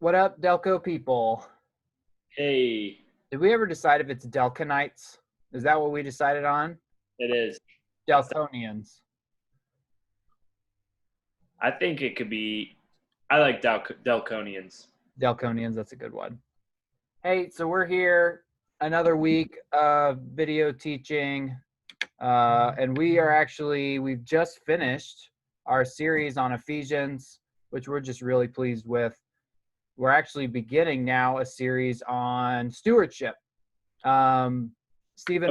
What up, Delco people? Hey, Did we ever decide if it's Delconites? Is that what we decided on? it is. That's. Delconians. I think it could be. I like Delconians. Delconians, that's a good one. Hey, so we're here another week of video teaching. And we've just finished our series on Ephesians, which we're just really pleased with. We're actually beginning now a series on stewardship. Stephen,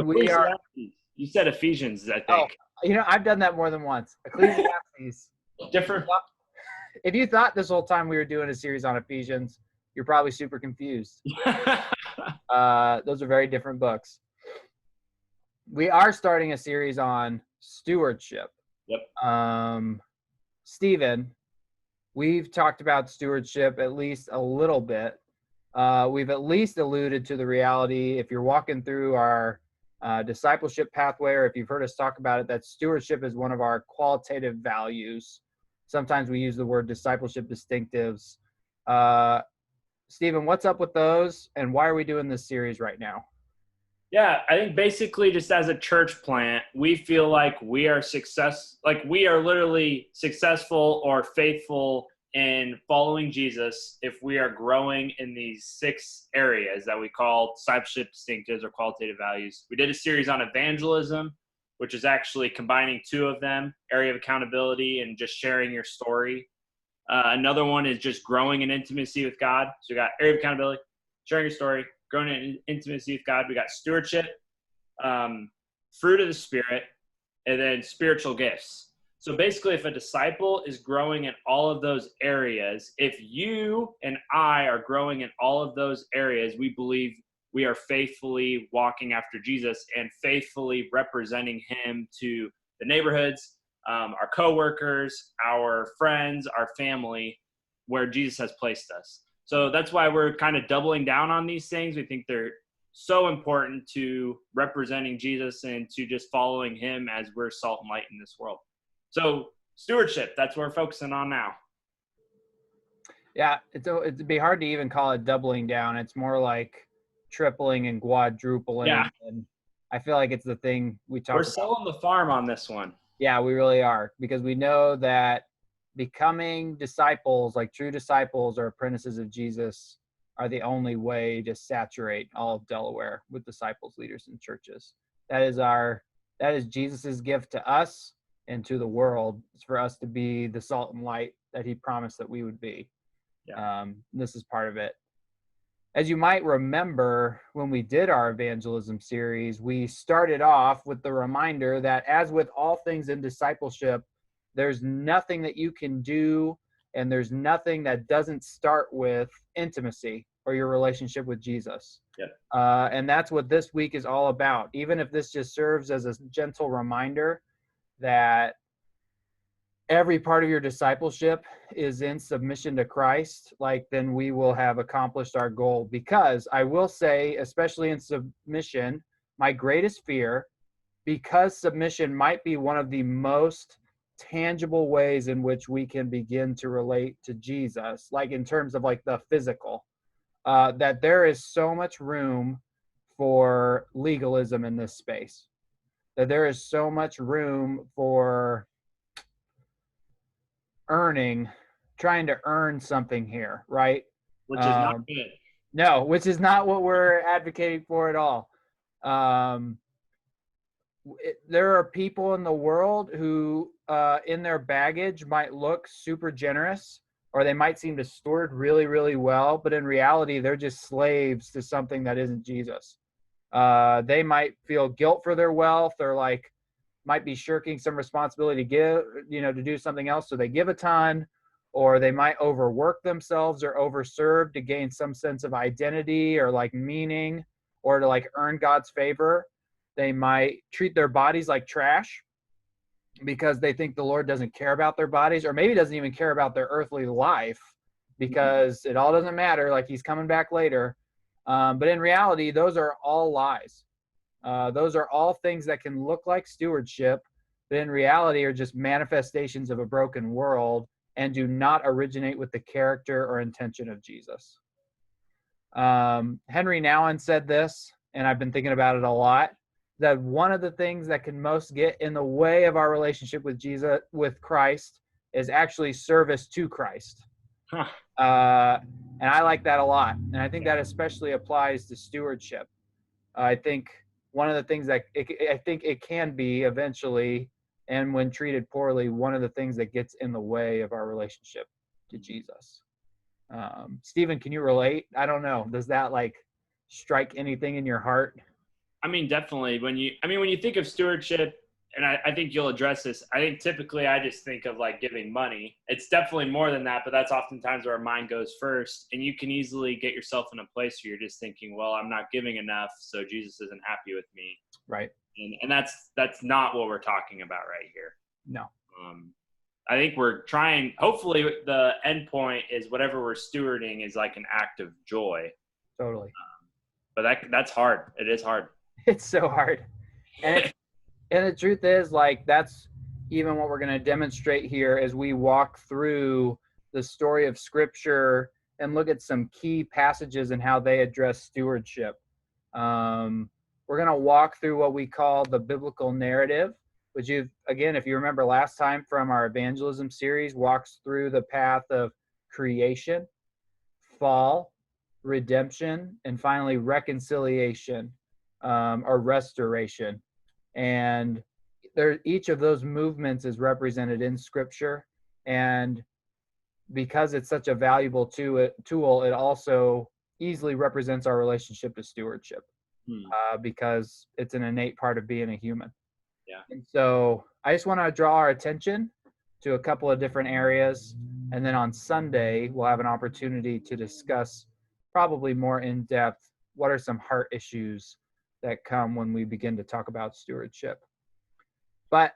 we are. Ecclesiastes. You said Ephesians, I Oh, think. I've done that more than once. Ecclesiastes. Different. If you thought this whole time we were doing a series on Ephesians, you're probably super confused. Those are very different books. We are starting a series on stewardship. Yep. Stephen, we've talked about stewardship at least a little bit. We've at least alluded to the reality, if you're walking through our discipleship pathway, or if you've heard us talk about it, that stewardship is one of our qualitative values. Sometimes we use the word discipleship distinctives. Stephen, what's up with those, and why are we doing this series right now? Yeah, I think basically just as a church plant, we feel like we are literally successful or faithful in following Jesus if we are growing in these 6 areas that we call discipleship distinctives or qualitative values. We did a series on evangelism, which is actually combining 2 of them, area of accountability and just sharing your story. Another one is just growing in intimacy with God. So we got area of accountability, sharing your story, growing in intimacy with God. We got stewardship, fruit of the Spirit, and then spiritual gifts. So basically, if a disciple is growing in all of those areas, if you and I are growing in all of those areas, we believe we are faithfully walking after Jesus and faithfully representing him to the neighborhoods, our coworkers, our friends, our family, where Jesus has placed us. So that's why we're kind of doubling down on these things. We think they're so important to representing Jesus and to just following him as we're salt and light in this world. So stewardship, that's what we're focusing on now. Yeah, it'd be hard to even call it doubling down. It's more like tripling and quadrupling. Yeah. And I feel like it's the thing we talk about. We're selling the farm on this one. Yeah, we really are, because we know that becoming disciples, like true disciples or apprentices of Jesus, are the only way to saturate all of Delaware with disciples, leaders, and churches. That is Jesus's gift to us and to the world. It's for us to be the salt and light that he promised that we would be. Yeah. This is part of it. As you might remember, when we did our evangelism series, we started off with the reminder that, as with all things in discipleship, there's nothing that you can do, and there's nothing that doesn't start with intimacy or your relationship with Jesus. Yep. And that's what this week is all about. Even if this just serves as a gentle reminder that every part of your discipleship is in submission to Christ, then we will have accomplished our goal. Because I will say, especially in submission, my greatest fear, because submission might be one of the most tangible ways in which we can begin to relate to Jesus, like in terms of the physical, that there is so much room for legalism in this space, that there is so much room for trying to earn something here, right? Which is not good. No, which is not what we're advocating for at all. There are people in the world who, in their baggage, might look super generous, or they might seem to steward really, really well, but in reality, they're just slaves to something that isn't Jesus. They might feel guilt for their wealth, or might be shirking some responsibility to give, to do something else. So they give a ton, or they might overwork themselves or overserve to gain some sense of identity or meaning, or to earn God's favor. They might treat their bodies like trash because they think the Lord doesn't care about their bodies, or maybe doesn't even care about their earthly life because it all doesn't matter, he's coming back later. But in reality, those are all lies. Those are all things that can look like stewardship, but in reality are just manifestations of a broken world and do not originate with the character or intention of Jesus. Henry Nouwen said this, and I've been thinking about it a lot, that one of the things that can most get in the way of our relationship with Jesus, with Christ, is actually service to Christ. Huh. And I like that a lot. And I think that especially applies to stewardship. I think one of the things that I think it can be eventually, and when treated poorly, one of the things that gets in the way of our relationship to Jesus. Stephen, can you relate? I don't know. Does that like strike anything in your heart? I mean, definitely. When you think of stewardship, and I think you'll address this, I think typically I just think of like giving money. It's definitely more than that, but that's oftentimes where our mind goes first. And you can easily get yourself in a place where you're just thinking, well, I'm not giving enough, so Jesus isn't happy with me. Right. And that's not what we're talking about right here. No. I think we're trying, hopefully the end point is whatever we're stewarding is like an act of joy. Totally. But that's hard. It is hard. It's so hard. And the truth is, like, that's even what we're going to demonstrate here as we walk through the story of Scripture and look at some key passages and how they address stewardship. We're going to walk through what we call the biblical narrative, which, again, if you remember last time from our evangelism series, walks through the path of creation, fall, redemption, and finally reconciliation or restoration. And each of those movements is represented in Scripture. And because it's such a valuable tool, it also easily represents our relationship to stewardship because it's an innate part of being a human. Yeah. And so I just want to draw our attention to a couple of different areas. And then on Sunday, we'll have an opportunity to discuss probably more in depth what are some heart issues that come when we begin to talk about stewardship. But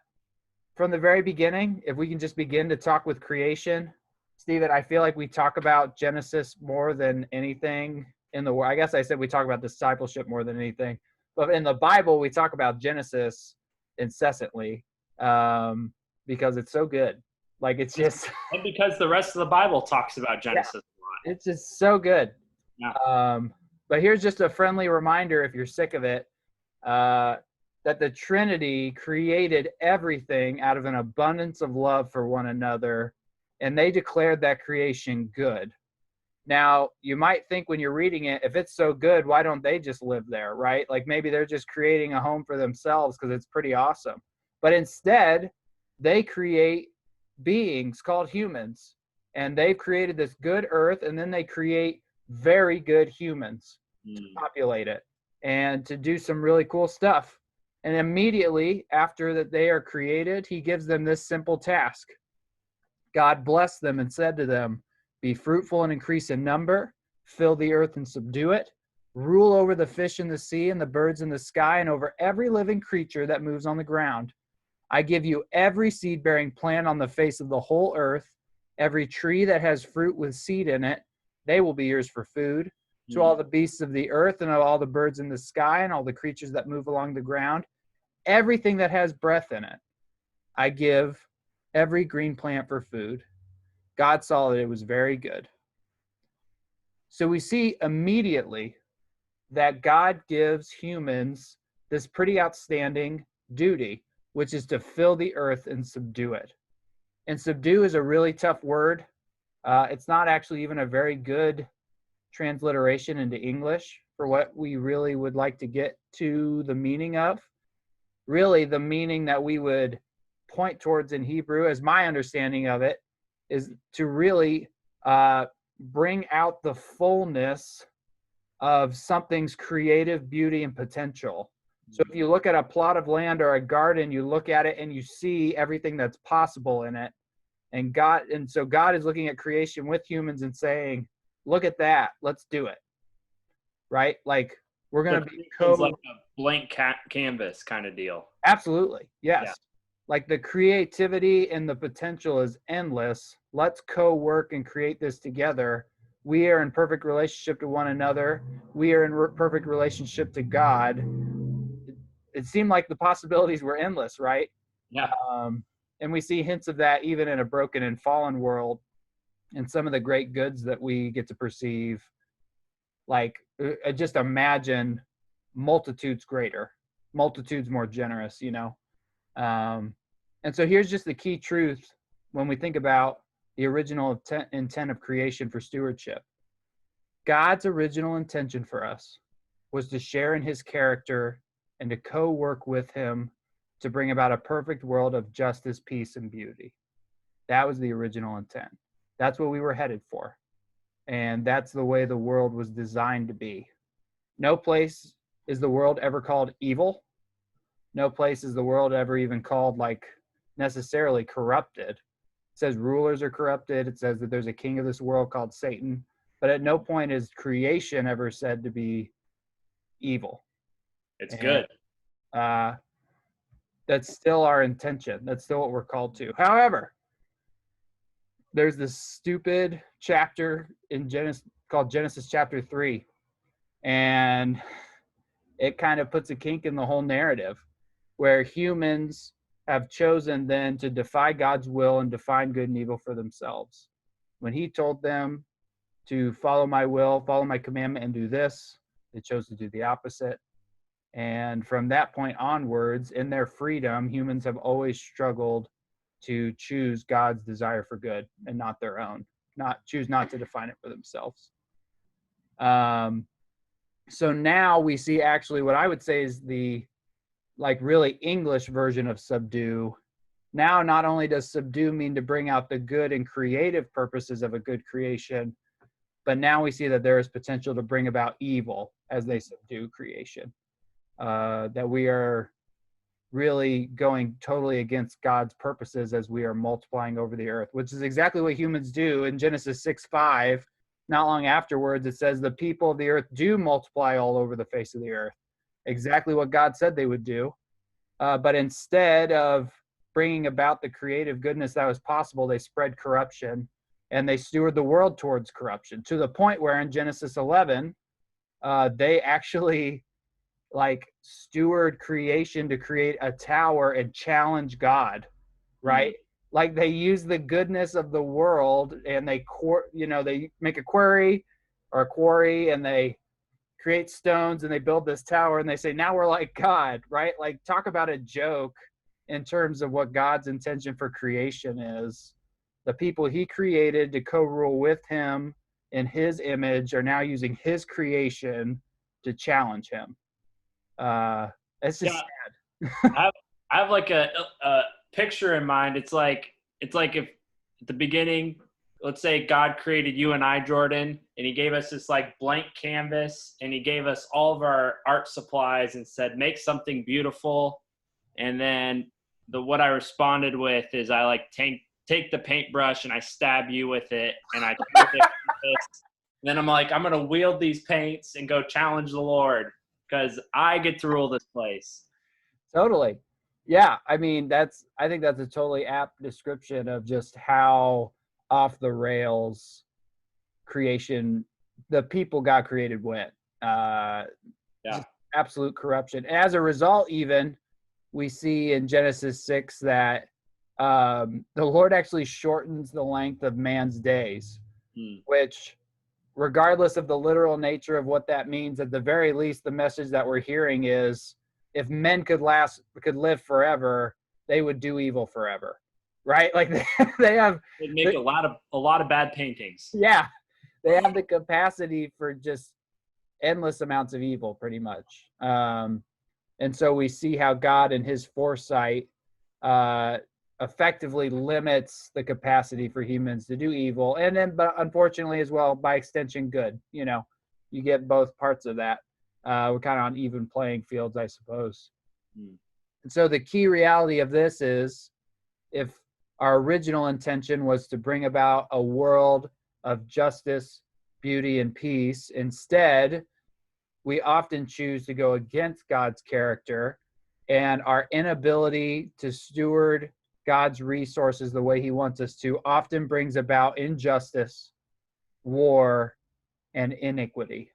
from the very beginning, if we can just begin to talk with creation, Stephen, I feel like we talk about Genesis more than anything in the world. I guess I said we talk about discipleship more than anything, but in the Bible, we talk about Genesis incessantly because it's so good. Like it's just and because the rest of the Bible talks about Genesis a lot. It's just so good. Yeah. But here's just a friendly reminder, if you're sick of it, that the Trinity created everything out of an abundance of love for one another, and they declared that creation good. Now, you might think when you're reading it, if it's so good, why don't they just live there, right? Like maybe they're just creating a home for themselves because it's pretty awesome. But instead, they create beings called humans, and they've created this good earth, and then they create very good humans to populate it and to do some really cool stuff. And immediately after that they are created, he gives them this simple task. God blessed them and said to them, "Be fruitful and increase in number, fill the earth and subdue it, rule over the fish in the sea and the birds in the sky, and over every living creature that moves on the ground. I give you every seed-bearing plant on the face of the whole earth, every tree that has fruit with seed in it, they will be yours for food. To all the beasts of the earth and all the birds in the sky and all the creatures that move along the ground, everything that has breath in it, I give every green plant for food." God saw that it was very good. So we see immediately that God gives humans this pretty outstanding duty, which is to fill the earth and subdue it. And subdue is a really tough word. It's not actually even a very good transliteration into English for what we really would like to get to the meaning of. Really, the meaning that we would point towards in Hebrew, as my understanding of it, is to really bring out the fullness of something's creative beauty and potential. So if you look at a plot of land or a garden, you look at it and you see everything that's possible in it. And so God is looking at creation with humans and saying, look at that, let's do it. Right? Like we're going to be like a blank canvas kind of deal. Absolutely. Yes. Yeah. Like the creativity and the potential is endless. Let's co-work and create this together. We are in perfect relationship to one another. We are in perfect relationship to God. It seemed like the possibilities were endless, right? Yeah. And we see hints of that even in a broken and fallen world, and some of the great goods that we get to perceive. Like, just imagine multitudes greater, multitudes more generous, you know? And so here's just the key truth when we think about the original intent of creation for stewardship. God's original intention for us was to share in his character and to co-work with him to bring about a perfect world of justice, peace, and beauty. That was the original intent. That's what we were headed for. And that's the way the world was designed to be. No place is the world ever called evil. No place is the world ever even called like necessarily corrupted. It says rulers are corrupted. It says that there's a king of this world called Satan. But at no point is creation ever said to be evil. It's good. That's still our intention. That's still what we're called to. However, there's this stupid chapter in Genesis called Genesis chapter 3. And it kind of puts a kink in the whole narrative, where humans have chosen then to defy God's will and define good and evil for themselves. When he told them to follow my will, follow my commandment, and do this, they chose to do the opposite. And from that point onwards, in their freedom, humans have always struggled to choose God's desire for good and not their own, choose not to define it for themselves. So now we see actually what I would say is the like really English version of subdue. Now, not only does subdue mean to bring out the good and creative purposes of a good creation, but now we see that there is potential to bring about evil as they subdue creation. That we are really going totally against God's purposes as we are multiplying over the earth, which is exactly what humans do. In Genesis 6:5, not long afterwards, it says the people of the earth do multiply all over the face of the earth. Exactly what God said they would do. But instead of bringing about the creative goodness that was possible, they spread corruption and they steward the world towards corruption, to the point where in Genesis 11, they actually like steward creation to create a tower and challenge God, right? Like they use the goodness of the world and they make a quarry and they create stones and they build this tower and they say, now we're like God, right? Like talk about a joke in terms of what God's intention for creation is. The people he created to co-rule with him in his image are now using his creation to challenge him. It's just sad. I have like a picture in mind. It's like if at the beginning, let's say God created you and I, Jordan, and he gave us this like blank canvas and he gave us all of our art supplies and said, make something beautiful. And then what I responded with is I like take the paintbrush and I stab you with it and I and then I'm like, I'm going to wield these paints and go challenge the Lord because I get to rule this place. Totally. Yeah. I mean, I think that's a totally apt description of just how off the rails creation, the people God created went. Just absolute corruption. As a result, even we see in Genesis 6 that the Lord actually shortens the length of man's days, which, regardless of the literal nature of what that means, at the very least, the message that we're hearing is if men could live forever, they would do evil forever, right? Like they'd make a lot of bad paintings. Yeah, they have the capacity for just endless amounts of evil, pretty much. And so we see how God, in his foresight, effectively limits the capacity for humans to do evil, and then, but unfortunately as well, by extension, good. You know, you get both parts of that. We're kind of on even playing fields, I suppose. And so the key reality of this is, if our original intention was to bring about a world of justice, beauty, and peace, instead, we often choose to go against God's character, and our inability to steward God's resources the way he wants us to often brings about injustice, war, and iniquity.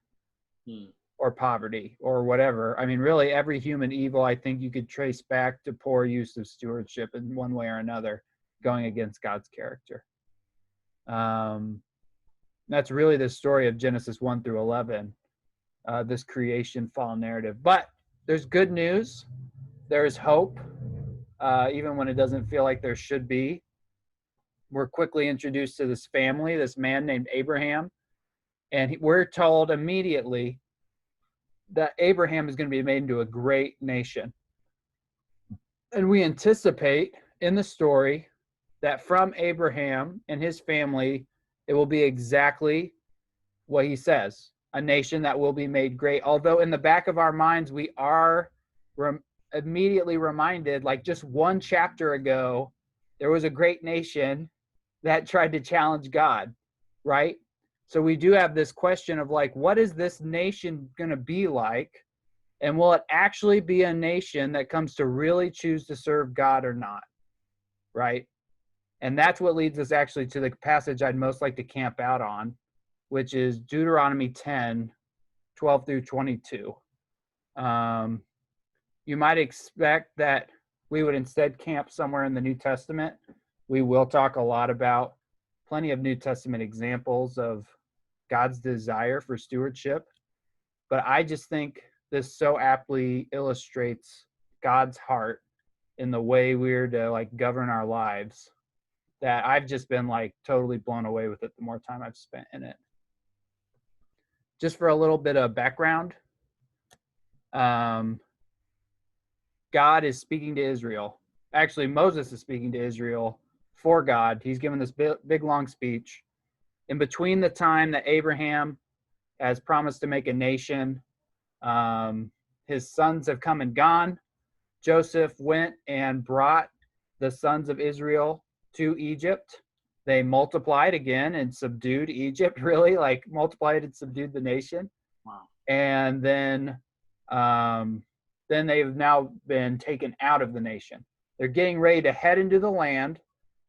or poverty or whatever. I mean, really, every human evil I think you could trace back to poor use of stewardship in one way or another, going against God's character. That's really the story of Genesis 1 through 11, this creation fall narrative. But there's good news. There's hope, even when it doesn't feel like there should be. We're quickly introduced to this family, this man named Abraham, and we're told immediately that Abraham is going to be made into a great nation. And we anticipate in the story that from Abraham and his family, it will be exactly what he says, a nation that will be made great. Although in the back of our minds, we are immediately reminded, like just one chapter ago, there was a great nation that tried to challenge God, right? So we do have this question of like, what is this nation going to be like? And will it actually be a nation that comes to really choose to serve God or not, right? And that's what leads us actually to the passage I'd most like to camp out on, which is Deuteronomy 10, 12 through 22. You might expect that we would instead camp somewhere in the New Testament. We will talk a lot about plenty of New Testament examples of God's desire for stewardship. But I just think this so aptly illustrates God's heart in the way we're to like govern our lives, that I've just been like totally blown away with it the more time I've spent in it. Just for a little bit of background, God is speaking to Israel. Actually, Moses is speaking to Israel for God. He's given this big long speech. In between the time that Abraham has promised to make a nation, his sons have come and gone. Joseph went and brought the sons of Israel to Egypt. They multiplied again and subdued Egypt, really, like multiplied and subdued the nation. Wow. And then they've now been taken out of the nation. They're getting ready to head into the land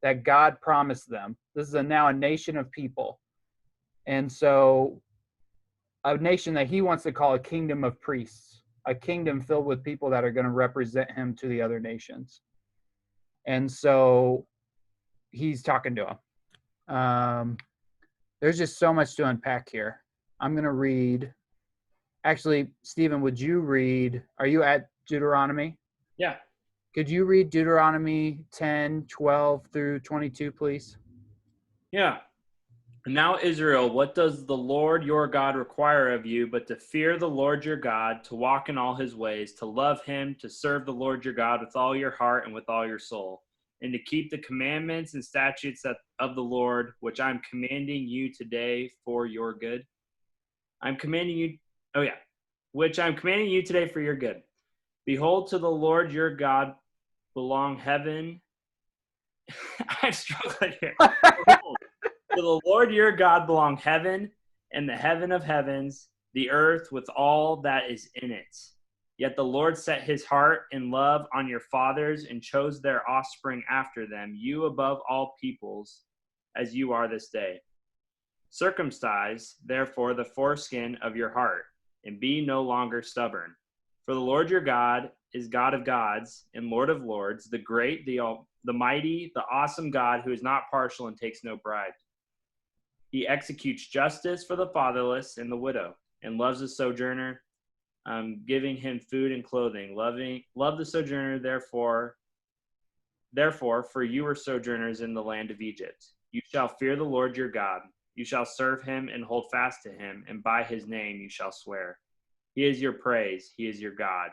that God promised them. This is now a nation of people. And so a nation that he wants to call a kingdom of priests, a kingdom filled with people that are going to represent him to the other nations. And so he's talking to them. There's just so much to unpack here. I'm going to read. Actually, Stephen, would you read? Are you at Deuteronomy? Yeah. Could you read Deuteronomy 10, 12 through 22, please? Yeah. And now, Israel, what does the Lord your God require of you but to fear the Lord your God, to walk in all his ways, to love him, to serve the Lord your God with all your heart and with all your soul, and to keep the commandments and statutes of the Lord, which I'm commanding you today for your good? Which I'm commanding you today for your good. Behold, to the Lord your God belong heaven. I'm struggling here. Behold, to the Lord your God belong heaven and the heaven of heavens, the earth with all that is in it. Yet the Lord set his heart in love on your fathers and chose their offspring after them, you above all peoples, as you are this day. Circumcise, therefore, the foreskin of your heart, and be no longer stubborn. For the Lord your God is God of gods and Lord of lords, the great, the mighty, the awesome God who is not partial and takes no bribe. He executes justice for the fatherless and the widow, and loves the sojourner, giving him food and clothing. Love the sojourner, therefore, for you are sojourners in the land of Egypt. You shall fear the Lord your God. You shall serve him and hold fast to him, and by his name you shall swear. He is your praise. He is your God,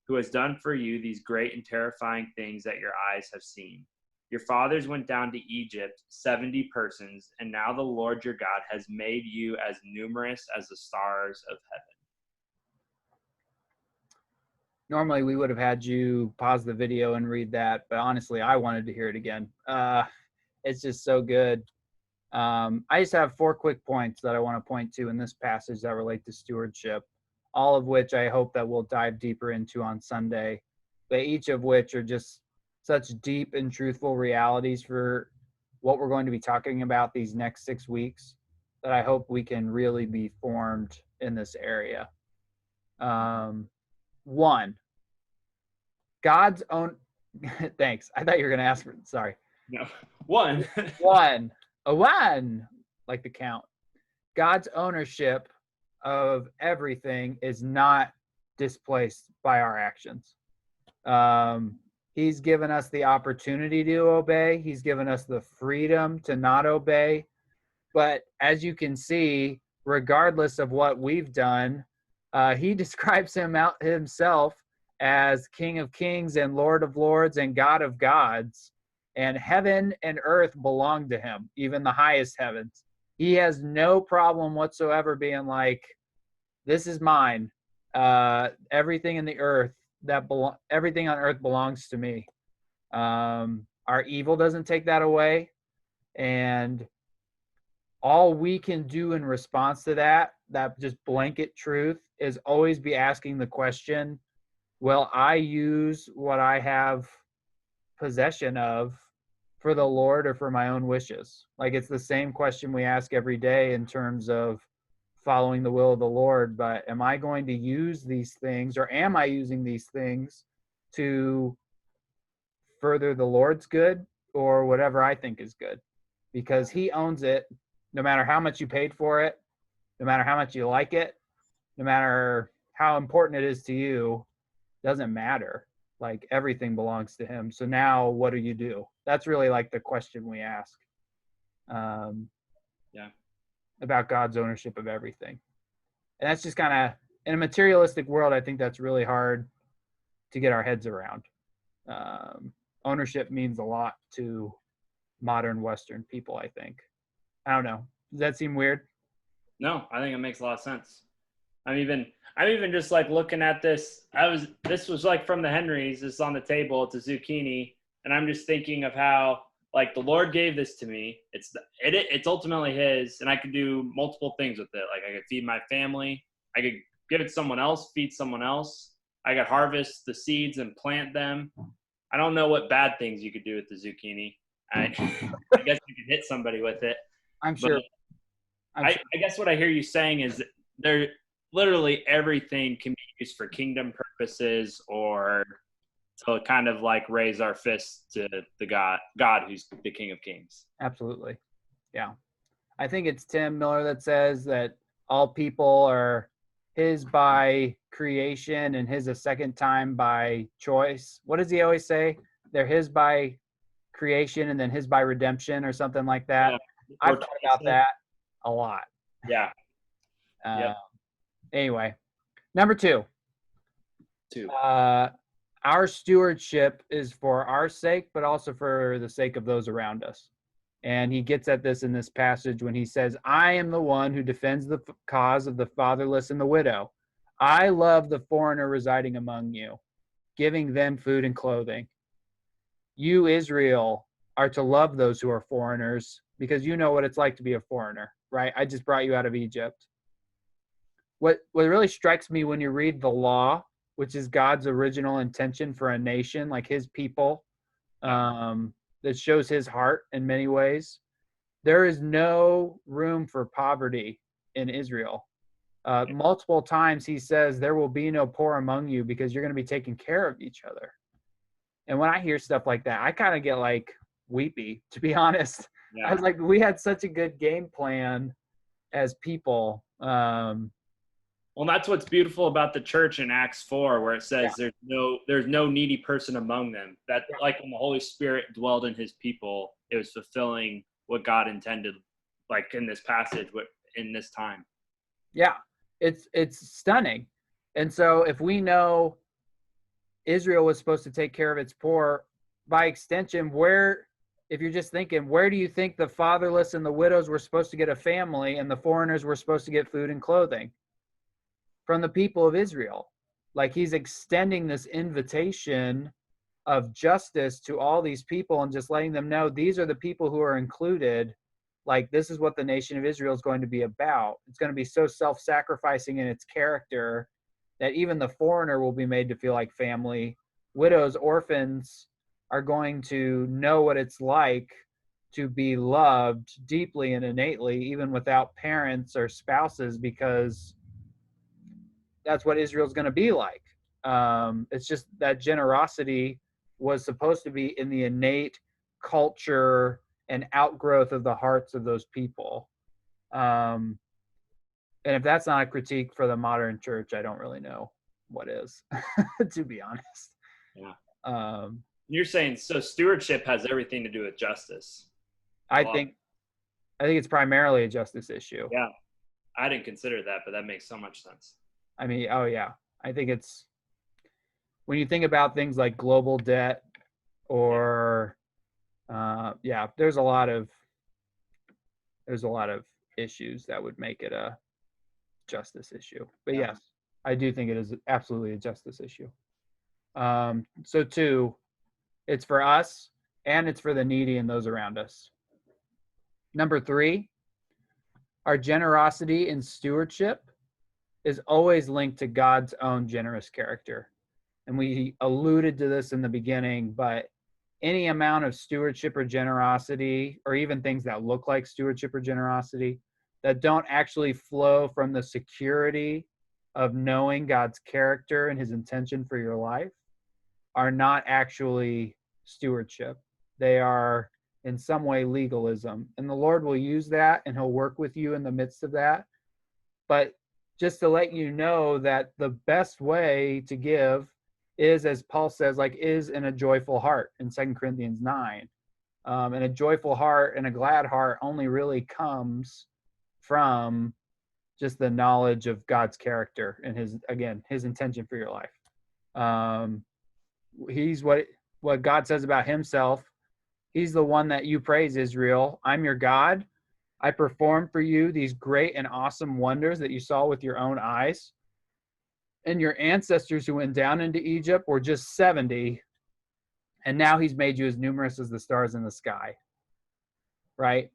who has done for you these great and terrifying things that your eyes have seen. Your fathers went down to Egypt, 70 persons, and now the Lord your God has made you as numerous as the stars of heaven. Normally we would have had you pause the video and read that, but honestly, I wanted to hear it again. It's just so good. I just have 4 quick points that I want to point to in this passage that relate to stewardship, all of which I hope that we'll dive deeper into on Sunday, but each of which are just such deep and truthful realities for what we're going to be talking about these next 6 weeks that I hope we can really be formed in this area. One, God's own. Thanks. I thought you were going to ask for. Sorry. No. One. One, a one, like the count. God's ownership of everything is not displaced by our actions. He's given us the opportunity to obey. He's given us the freedom to not obey. But as you can see, regardless of what we've done, he describes himself as King of Kings and Lord of Lords and God of gods. And heaven and earth belong to him, even the highest heavens. He has no problem whatsoever being like, this is mine. Everything in the earth everything on earth belongs to me. Our evil doesn't take that away. And all we can do in response to that just blanket truth, is always be asking the question, will I use what I have possession of for the Lord or for my own wishes? Like, it's the same question we ask every day in terms of following the will of the Lord. But am I going to use these things, or am I using these things to further the Lord's good or whatever I think is good? Because he owns it, no matter how much you paid for it, no matter how much you like it, no matter how important it is to you, doesn't matter. Like, everything belongs to him. So now what do you do? That's really like the question we ask. Yeah. About God's ownership of everything. And that's just kind of, in a materialistic world, I think that's really hard to get our heads around. Ownership means a lot to modern Western people, I think. I don't know. Does that seem weird? No, I think it makes a lot of sense. I'm even just like looking at this. This was like from the Henrys. This is on the table. It's a zucchini, and I'm just thinking of how, like, the Lord gave this to me. It's ultimately his, and I could do multiple things with it. Like, I could feed my family. I could give it to someone else, feed someone else. I could harvest the seeds and plant them. I don't know what bad things you could do with the zucchini. I guess you could hit somebody with it. I'm sure. I guess what I hear you saying is that there literally everything can be used for kingdom purposes, or to kind of like raise our fists to the God who's the King of Kings. Absolutely. Yeah. I think it's Tim Miller that says that all people are his by creation and his a second time by choice. What does he always say? They're his by creation and then his by redemption, or something like that. Yeah. I've thought about that a lot. Yeah. Yep. Anyway, number two. Our stewardship is for our sake, but also for the sake of those around us. And he gets at this in this passage when he says, I am the one who defends the cause of the fatherless and the widow. I love the foreigner residing among you, giving them food and clothing. You, Israel, are to love those who are foreigners, because you know what it's like to be a foreigner, right? I just brought you out of Egypt. What really strikes me when you read the law, which is God's original intention for a nation, like his people, that shows his heart in many ways. There is no room for poverty in Israel. Multiple times he says, there will be no poor among you, because you're going to be taking care of each other. And when I hear stuff like that, I kind of get like weepy, to be honest. Yeah. I was like, we had such a good game plan as people. Well, that's what's beautiful about the church in Acts 4, where it says there's no needy person among them. That like when the Holy Spirit dwelled in his people, it was fulfilling what God intended, like in this passage, in this time. Yeah, it's stunning. And so if we know Israel was supposed to take care of its poor, by extension, if you're just thinking, where do you think the fatherless and the widows were supposed to get a family, and the foreigners were supposed to get food and clothing? From the people of Israel. Like, he's extending this invitation of justice to all these people and just letting them know these are the people who are included. Like, this is what the nation of Israel is going to be about. It's going to be so self-sacrificing in its character that even the foreigner will be made to feel like family. Widows, orphans are going to know what it's like to be loved deeply and innately, even without parents or spouses, because that's what Israel's going to be like. It's just that generosity was supposed to be in the innate culture and outgrowth of the hearts of those people. And if that's not a critique for the modern church, I don't really know what is, to be honest. Yeah. Um, You're saying so stewardship has everything to do with justice. I think it's primarily a justice issue. Yeah. I didn't consider that, but that makes so much sense. I mean, oh yeah, I think it's when you think about things like global debt or there's a lot of issues that would make it a justice issue. But yes, I do think it is absolutely a justice issue. So two, it's for us and it's for the needy and those around us. Number three, our generosity and stewardship is always linked to God's own generous character. And we alluded to this in the beginning, but any amount of stewardship or generosity, or even things that look like stewardship or generosity, that don't actually flow from the security of knowing God's character and his intention for your life, are not actually stewardship. They are in some way legalism. And the Lord will use that and he'll work with you in the midst of that. But just to let you know that the best way to give is, as Paul says, is in a joyful heart in 2 Corinthians 9. And a joyful heart and a glad heart only really comes from just the knowledge of God's character and his intention for your life. He's what God says about himself. He's the one that you praise, Israel. I'm your God. I performed for you these great and awesome wonders that you saw with your own eyes. And your ancestors who went down into Egypt were just 70. And now he's made you as numerous as the stars in the sky. Right?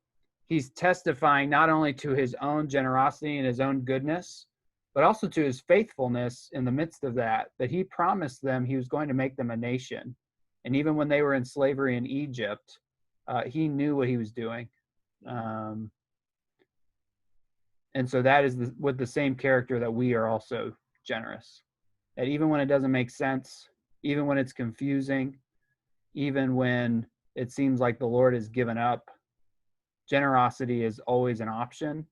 He's testifying not only to his own generosity and his own goodness, but also to his faithfulness in the midst of that he promised them he was going to make them a nation. And even when they were in slavery in Egypt, he knew what he was doing. And so that is with the same character that we are also generous. That even when it doesn't make sense, even when it's confusing, even when it seems like the Lord has given up, generosity is always an option,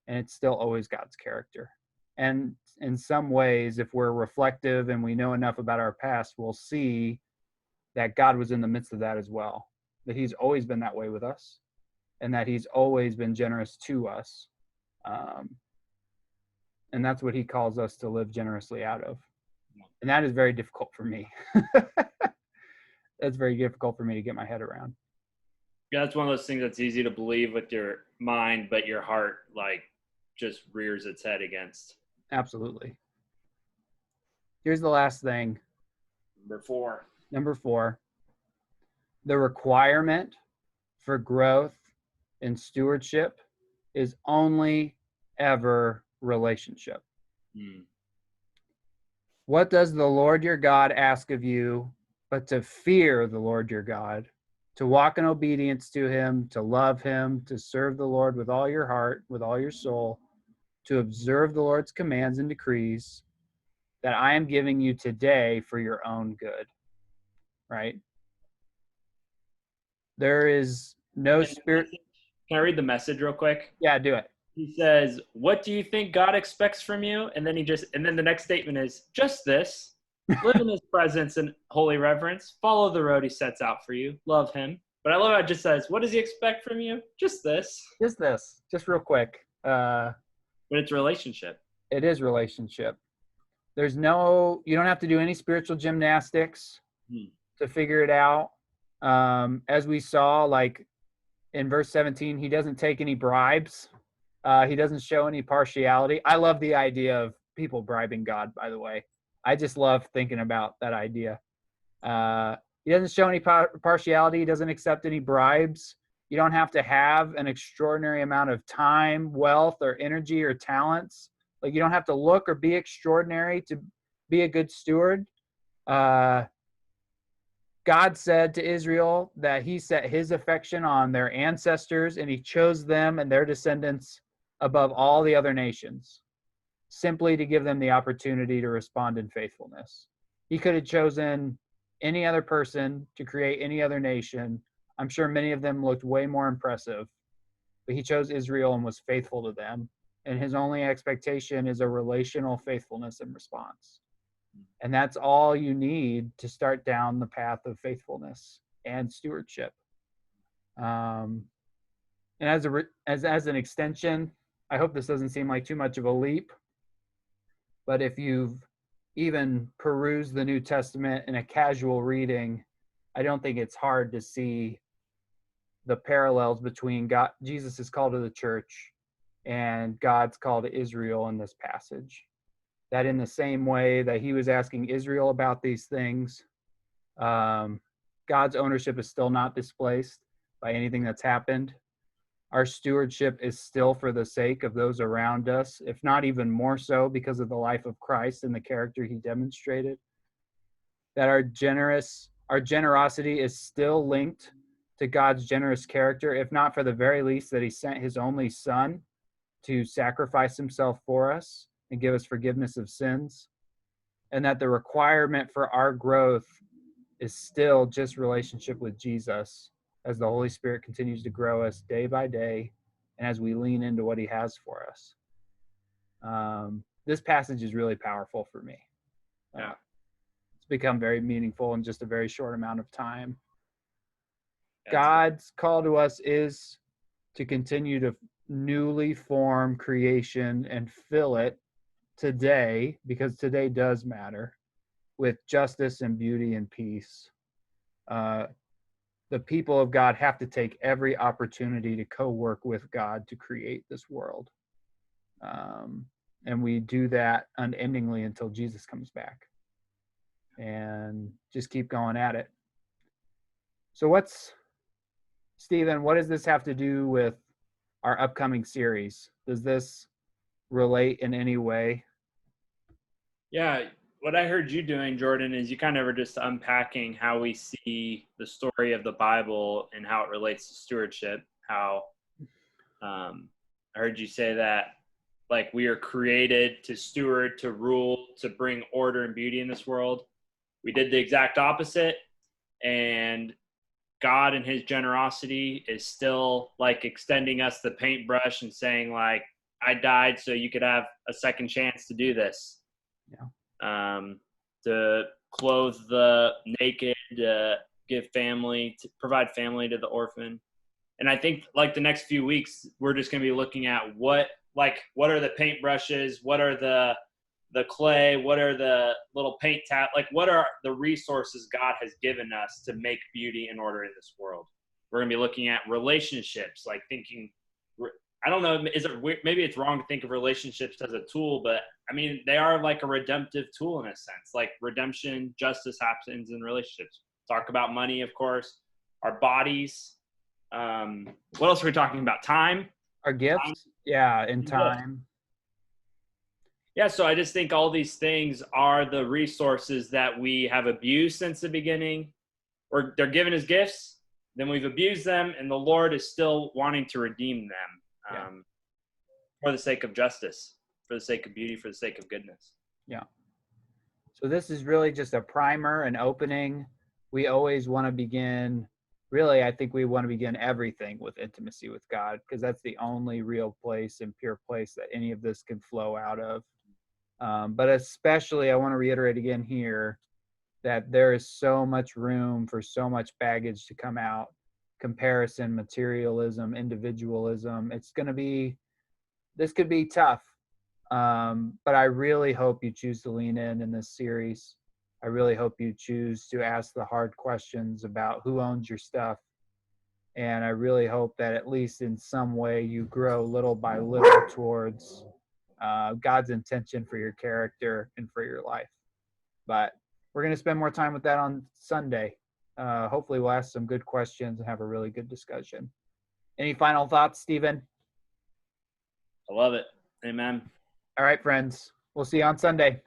and it's still always God's character. And in some ways, if we're reflective and we know enough about our past, we'll see that God was in the midst of that as well, that he's always been that way with us, and that he's always been generous to us. And that's what he calls us to live generously out of. And that is very difficult for me. That's very difficult for me to get my head around. Yeah, that's one of those things that's easy to believe with your mind, but your heart just rears its head against. Absolutely. Here's the last thing. Number four. The requirement for growth in stewardship is only ever relationship. What does the Lord your God ask of you but to fear the Lord your God, to walk in obedience to him, to love him, to serve the Lord with all your heart, with all your soul, to observe the Lord's commands and decrees that I am giving you today for your own good. Right? There is no spirit. Can I read the message real quick? Yeah, do it. He says, "What do you think God expects from you?" And then the next statement is, "Just this. Live in his presence and holy reverence. Follow the road he sets out for you. Love him." But I love how it just says, "What does he expect from you?" Just this. Just this. Just real quick. But it's relationship. It is relationship. You don't have to do any spiritual gymnastics to figure it out. As we saw, in verse 17, he doesn't take any bribes. He doesn't show any partiality. I love the idea of people bribing God, by the way. I just love thinking about that idea. He doesn't show any partiality. He doesn't accept any bribes. You don't have to have an extraordinary amount of time, wealth, or energy or talents. You don't have to look or be extraordinary to be a good steward. God said to Israel that he set his affection on their ancestors and he chose them and their descendants above all the other nations. simply to give them the opportunity to respond in faithfulness. He could have chosen any other person to create any other nation. I'm sure many of them looked way more impressive, but he chose Israel and was faithful to them. And his only expectation is a relational faithfulness in response. And that's all you need to start down the path of faithfulness and stewardship. And as an extension, I hope this doesn't seem like too much of a leap, but if you've even perused the New Testament in a casual reading, I don't think it's hard to see the parallels between Jesus' call to the church and God's call to Israel in this passage. That in the same way that he was asking Israel about these things, God's ownership is still not displaced by anything that's happened. Our stewardship is still for the sake of those around us, if not even more so because of the life of Christ and the character he demonstrated. That our generosity is still linked to God's generous character, if not for the very least that he sent his only son to sacrifice himself for us and give us forgiveness of sins. And that the requirement for our growth is still just relationship with Jesus as the Holy Spirit continues to grow us day by day and as we lean into what he has for us. This passage is really powerful for me. It's become very meaningful in just a very short amount of time. God's call to us is to continue to newly form creation and fill it today, because today does matter, with justice and beauty and peace. The people of God have to take every opportunity to co-work with God to create this world. And we do that unendingly until Jesus comes back. And just keep going at it. So Stephen, what does this have to do with our upcoming series? Does this relate in any way? Yeah, what I heard you doing, Jordan, is you kind of were just unpacking how we see the story of the Bible and how it relates to stewardship. How I heard you say that, like, we are created to steward, to rule, to bring order and beauty in this world. We did the exact opposite, and God in his generosity is still like extending us the paintbrush and saying, like, I died so you could have a second chance to do this. To clothe the naked, give family, to provide family to the orphan. And I think, like, the next few weeks, we're just going to be looking at what are the paintbrushes, what are the clay, what are the little paint like, what are the resources God has given us to make beauty and order in this world. We're going to be looking at relationships, like thinking, I don't know, maybe it's wrong to think of relationships as a tool, but I mean, they are like a redemptive tool in a sense. Like, redemption, justice happens in relationships. Talk about money, of course, our bodies. What else are we talking about? Time? Our gifts? Time. Yeah, and time. Yeah, so I just think all these things are the resources that we have abused since the beginning, or they're given as gifts, then we've abused them, and the Lord is still wanting to redeem them for the sake of justice, for the sake of beauty, for the sake of goodness. Yeah. So this is really just a primer, an opening. We always want to begin, really, I think we want to begin everything with intimacy with God, because that's the only real place and pure place that any of this can flow out of. But especially, I want to reiterate again here that there is so much room for so much baggage to come out. Comparison, materialism, individualism. This could be tough. But I really hope you choose to lean in this series. I really hope you choose to ask the hard questions about who owns your stuff. And I really hope that at least in some way you grow little by little towards God's intention for your character and for your life. But we're going to spend more time with that on Sunday. Hopefully we'll ask some good questions and have a really good discussion. Any final thoughts, Stephen? I love it. Amen. All right, friends. We'll see you on Sunday.